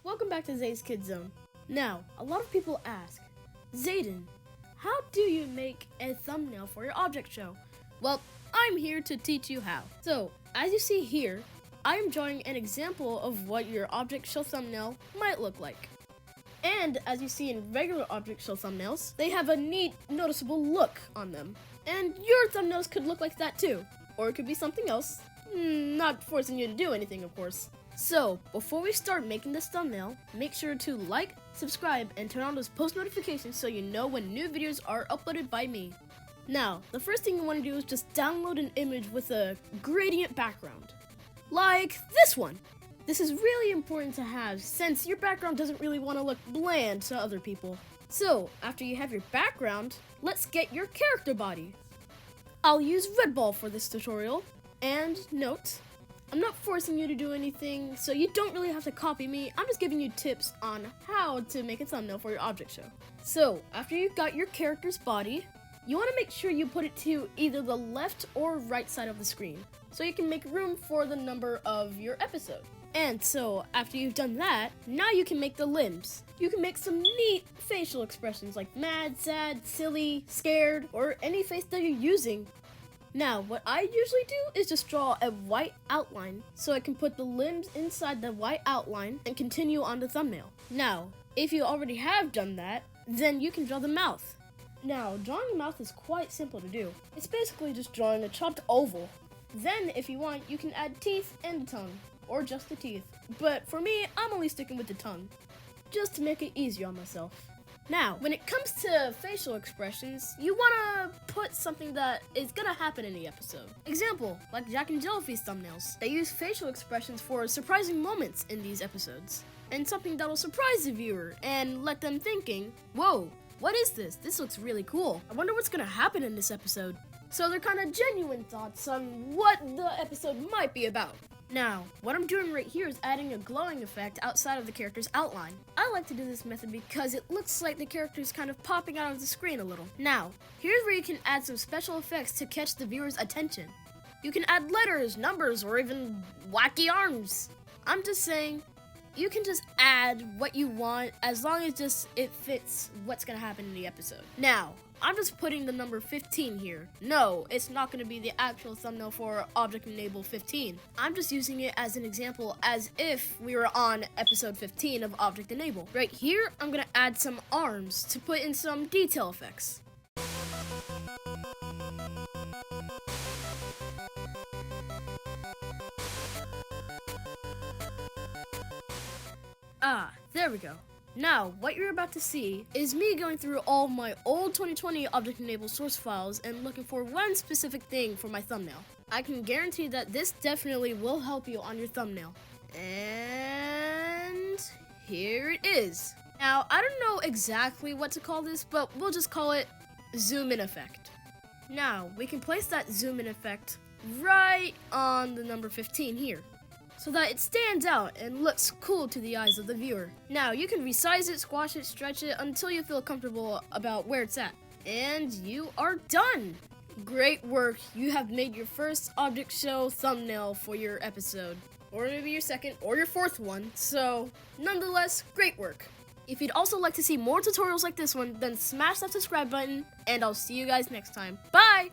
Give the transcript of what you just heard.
welcome back to Zay's Kid Zone. Now, a lot of people ask, Zayden, how do you make a thumbnail for your object show? Well, I'm here to teach you how. So, as you see here, I am drawing an example of what your object show thumbnail might look like. And as you see in regular object show thumbnails, they have a neat, noticeable look on them. And your thumbnails could look like that too. Or it could be something else. Not forcing you to do anything, of course. So, before we start making this thumbnail, make sure to like, subscribe, and turn on those post notifications so you know when new videos are uploaded by me. Now, the first thing you want to do is just download an image with a gradient background. Like this one. This is really important to have since your background doesn't really want to look bland to other people. So, after you have your background, let's get your character body. I'll use Red Ball for this tutorial. And note, I'm not forcing you to do anything, so you don't really have to copy me. I'm just giving you tips on how to make a thumbnail for your object show. So, after you've got your character's body, you want to make sure you put it to either the left or right side of the screen, so you can make room for the number of your episode. And so, after you've done that, now you can make the limbs. You can make some neat facial expressions like mad, sad, silly, scared, or any face that you're using. Now, what I usually do is just draw a white outline so I can put the limbs inside the white outline and continue on the thumbnail. Now, if you already have done that, then you can draw the mouth. Now, drawing the mouth is quite simple to do. It's basically just drawing a chopped oval. Then, if you want, you can add teeth and the tongue, or just the teeth. But for me, I'm only sticking with the tongue, just to make it easier on myself. Now, when it comes to facial expressions, you want to put something that is going to happen in the episode. Example, like Jack and Jellofy's thumbnails. They use facial expressions for surprising moments in these episodes. And something that'll surprise the viewer and let them thinking, whoa, what is this? This looks really cool. I wonder what's going to happen in this episode. So they're kind of genuine thoughts on what the episode might be about. Now, what I'm doing right here is adding a glowing effect outside of the character's outline. I like to do this method because it looks like the character is kind of popping out of the screen a little. Now, here's where you can add some special effects to catch the viewer's attention. You can add letters, numbers, or even wacky arms. I'm just saying, you can just add what you want as long as it fits what's gonna happen in the episode. Now, I'm just putting the number 15 here. No, it's not going to be the actual thumbnail for Object Enable 15. I'm just using it as an example as if we were on episode 15 of Object Enable. Right here, I'm going to add some arms to put in some detail effects. Ah, there we go. Now, what you're about to see is me going through all my old 2020 Object Enable source files and looking for one specific thing for my thumbnail. I can guarantee that this definitely will help you on your thumbnail. And here it is. Now, I don't know exactly what to call this, but we'll just call it zoom in effect. Now, we can place that zoom in effect right on the number 15 here, so that it stands out and looks cool to the eyes of the viewer. Now, you can resize it, squash it, stretch it until you feel comfortable about where it's at. And you are done! Great work, you have made your first object show thumbnail for your episode. Or maybe your second or your fourth one, so nonetheless, great work. If you'd also like to see more tutorials like this one, then smash that subscribe button, and I'll see you guys next time. Bye!